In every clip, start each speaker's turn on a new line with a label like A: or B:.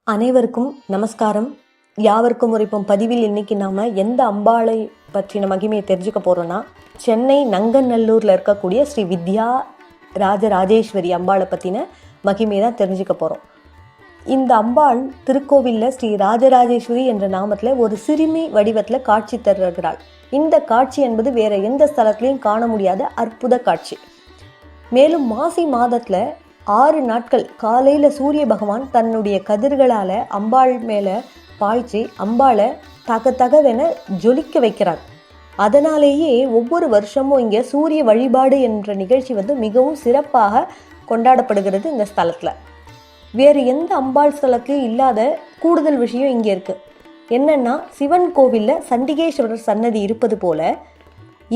A: அனைவருக்கும் நமஸ்காரம். யாவருக்கும் உரைப்பும் பதிவில் இன்னைக்கு நாம எந்த அம்பாளை பற்றின மகிமையை தெரிஞ்சுக்க போறோம்னா, சென்னை நங்கநல்லூர்ல இருக்கக்கூடிய ஸ்ரீ வித்யா ராஜராஜேஸ்வரி அம்பாளை பற்றின மகிமையை தான் தெரிஞ்சுக்க போகிறோம். இந்த அம்பாள் திருக்கோவிலில் ஸ்ரீ ராஜராஜேஸ்வரி என்ற நாமத்தில் ஒரு சிறுமி வடிவத்தில் காட்சி தருகிறாள். இந்த காட்சி என்பது வேற எந்த ஸ்தலத்திலையும் காண முடியாத அற்புத காட்சி. மேலும் மாசி மாதத்தில் 6 நாட்கள் காலையில் சூரிய பகவான் தன்னுடைய கதிர்களால் அம்பாள் மேலே பாய்ச்சி அம்பாளை தகதகவென ஜொலிக்க வைக்கிறார். அதனாலேயே ஒவ்வொரு வருஷமும் இங்கே சூரிய வழிபாடு என்ற நிகழ்ச்சி மிகவும் சிறப்பாக கொண்டாடப்படுகிறது இந்த ஸ்தலத்தில். வேறு எந்த அம்பாள் ஸ்தலத்திலையும் இல்லாத கூடுதல் விஷயம் இங்கே இருக்குது. என்னென்னா, சிவன் கோவிலில் சண்டிகேஸ்வரர் சன்னதி இருப்பது போல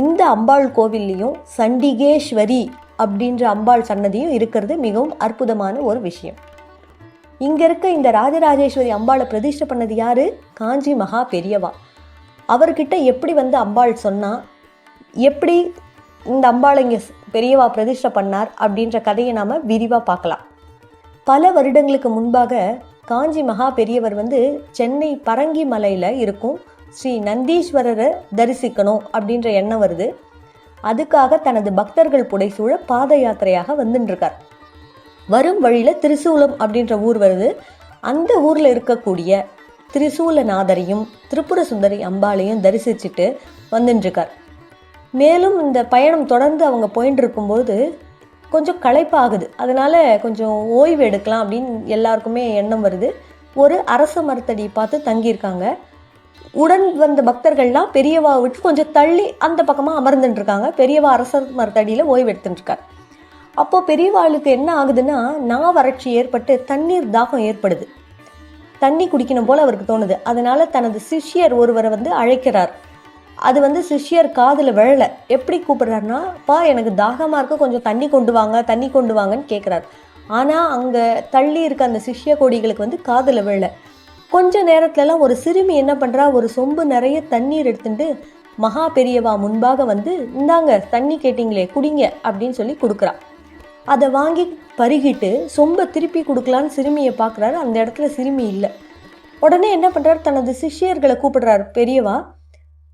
A: இந்த அம்பாள் கோவில்லையும் சண்டிகேஸ்வரி அப்படின்ற அம்பாள் சன்னதியும் இருக்கிறது மிகவும் அற்புதமான ஒரு விஷயம். இங்கே இருக்க இந்த ராஜராஜேஸ்வரி அம்பாளை பிரதிஷ்டை பண்ணது யாரு? காஞ்சி மகா பெரியவா. அவர்கிட்ட எப்படி அம்பாள் சொன்னா, எப்படி இந்த அம்பாளை இங்கே பெரியவா பிரதிஷ்டை பண்ணார் அப்படின்ற கதையை நாம் விரிவாக பார்க்கலாம். பல வருடங்களுக்கு முன்பாக காஞ்சி மகா பெரியவர் சென்னை பரங்கி மலையில் இருக்கும் ஸ்ரீ நந்தீஸ்வரரை தரிசிக்கணும் அப்படின்ற எண்ணம் வருது. அதுக்காக தனது பக்தர்கள் புடைசூழ பாத யாத்திரையாக வந்துட்டுருக்கார். வரும் வழியில் திரிசூலம் அப்படின்ற ஊர் வருது. அந்த ஊரில் இருக்கக்கூடிய திரிசூலநாதரையும் திரிபுர சுந்தரி அம்பாளையும் தரிசிச்சுட்டு வந்துட்டுருக்கார். மேலும் இந்த பயணம் தொடர்ந்து அவங்க போயிட்டு இருக்கும்போது கொஞ்சம் களைப்பாகுது. அதனால் கொஞ்சம் ஓய்வு எடுக்கலாம் அப்படின்னு எல்லாருக்குமே எண்ணம் வருது. ஒரு அரச மரத்தடி பார்த்து தங்கியிருக்காங்க. உடன் வந்த பக்தர்கள்லாம் பெரியவா விட்டு கொஞ்சம் தள்ளி அந்த பக்கமாக அமர்ந்துட்டு இருக்காங்க. பெரியவா அரச மரத்தடியில் ஓய்வு எடுத்துட்டு இருக்கார். அப்போது பெரியவாளுக்கு என்ன ஆகுதுன்னா, வறட்சி ஏற்பட்டு தண்ணீர் தாகம் ஏற்படுது. தண்ணி குடிக்கணும் போல் அவருக்கு தோணுது. அதனால் தனது சிஷ்யர் ஒருவரை அழைக்கிறார். அது சிஷ்யர் காதில் விழலை. எப்படி கூப்பிடுறாருன்னா, பா எனக்கு தாகமாக இருக்க, கொஞ்சம் தண்ணி கொண்டு வாங்கன்னு கேட்குறாரு. ஆனால் அங்கே தள்ளி இருக்க அந்த சிஷ்ய கொடிகளுக்கு காதில் விழலை. கொஞ்ச நேரத்துலலாம் ஒரு சிறுமி என்ன பண்ணுறா, ஒரு சொம்பு நிறைய தண்ணீர் எடுத்துட்டு மகா பெரியவா முன்பாக இந்தாங்க தண்ணி கேட்டிங்களே குடிங்க அப்படின்னு சொல்லி கொடுக்குறா. அதை வாங்கி பருகிட்டு சொம்பை திருப்பி கொடுக்கலான்னு சிறுமியை பார்க்குறாரு. அந்த இடத்துல சிறுமி இல்லை. உடனே என்ன பண்ணுறாரு, தனது சிஷ்யர்களை கூப்பிடுறாரு. பெரியவா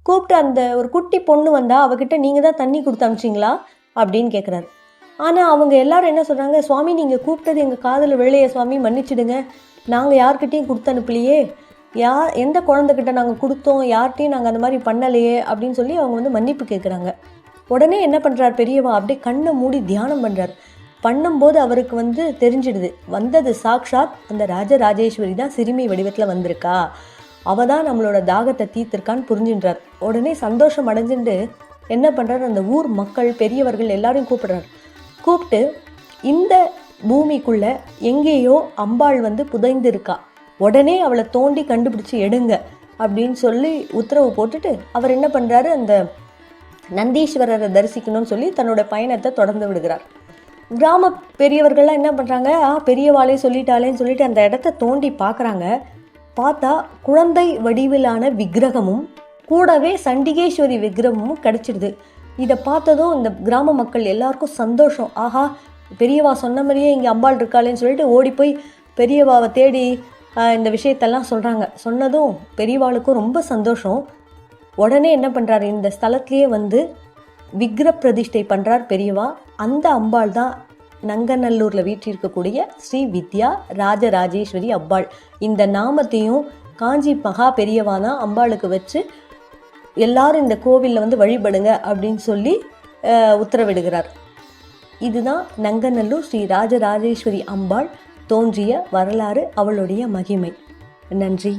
A: கூப்பிட்டு, அந்த ஒரு குட்டி பொண்ணு வந்தா, அவகிட்ட நீங்கள் தான் தண்ணி கொடுத்து அனுப்பிச்சிங்களா அப்படின்னு கேட்குறாரு. ஆனால் அவங்க எல்லாரும் என்ன சொல்கிறாங்க, சுவாமி நீங்கள் கூப்பிட்டது எங்கள் காதில் விளைய சுவாமி, மன்னிச்சிடுங்க, நாங்கள் யார்கிட்டையும் கொடுத்து அனுப்பலையே, எந்த குழந்தைகிட்ட நாங்கள் கொடுத்தோம், யார்கிட்டையும் நாங்கள் அந்த மாதிரி பண்ணலையே அப்படின்னு சொல்லி அவங்க மன்னிப்பு கேட்குறாங்க. உடனே என்ன பண்ணுறார் பெரியவா, அப்படியே கண்ணை மூடி தியானம் பண்ணுறார். பண்ணும்போது அவருக்கு தெரிஞ்சிடுது, வந்தது சாக்ஷாத் அந்த ராஜராஜேஸ்வரி தான் சிறுமி வடிவத்தில் வந்திருக்கா, அவள் தான் நம்மளோட தாகத்தை தீர்த்திருக்கான்னு புரிஞ்சுன்றார். உடனே சந்தோஷம் அடைஞ்சுட்டு என்ன பண்ணுறார், அந்த ஊர் மக்கள் பெரியவர்கள் எல்லாரையும் கூப்பிட்டு இந்த பூமிக்குள்ள எங்கேயோ அம்பாள் புதைந்து இருக்கா, உடனே அவளை தோண்டி கண்டுபிடிச்சு எடுங்க அப்படின்னு சொல்லி உத்தரவு போட்டுட்டு அவர் என்ன பண்ணுறாரு, அந்த நந்தீஸ்வரரை தரிசிக்கணும்னு சொல்லி தன்னோட பயணத்தை தொடர்ந்து விடுகிறார். கிராம பெரியவர்கள்லாம் என்ன பண்ணுறாங்க, பெரியவாளே சொல்லிட்டாலேன்னு சொல்லிட்டு அந்த இடத்த தோண்டி பார்க்குறாங்க. பார்த்தா குழந்தை வடிவிலான விக்கிரகமும் கூடவே சண்டிகேஸ்வரி விக்கிரகமும் கிடச்சிடுது. இதை பார்த்ததும் இந்த கிராம மக்கள் எல்லாருக்கும் சந்தோஷம். ஆஹா, பெரியவா சொன்ன மாதிரியே இங்கே அம்பாள் இருக்காளேன்னு சொல்லிட்டு ஓடி போய் பெரியவாவை தேடி இந்த விஷயத்தெல்லாம் சொல்கிறாங்க. சொன்னதும் பெரியவாளுக்கும் ரொம்ப சந்தோஷம். உடனே என்ன பண்ணுறாரு, இந்த ஸ்தலத்திலேயே விக்கிர பிரதிஷ்டை பண்ணுறார் பெரியவா. அந்த அம்பாள் தான் நங்கநல்லூரில் வீற்றிருக்கக்கூடிய ஸ்ரீ வித்யா ராஜராஜேஸ்வரி அம்பாள். இந்த நாமத்தையும் காஞ்சி மகா பெரியவா தான் அம்பாளுக்கு வச்சு எல்லாரும் இந்த கோவிலில் வழிபடுங்க அப்படின்னு சொல்லி உத்தரவிடுகிறார். இதுதான் நங்கநல்லூர் ஸ்ரீ ராஜராஜேஸ்வரி அம்பாள் தோன்றிய வரலாறு, அவளுடைய மகிமை. நன்றி.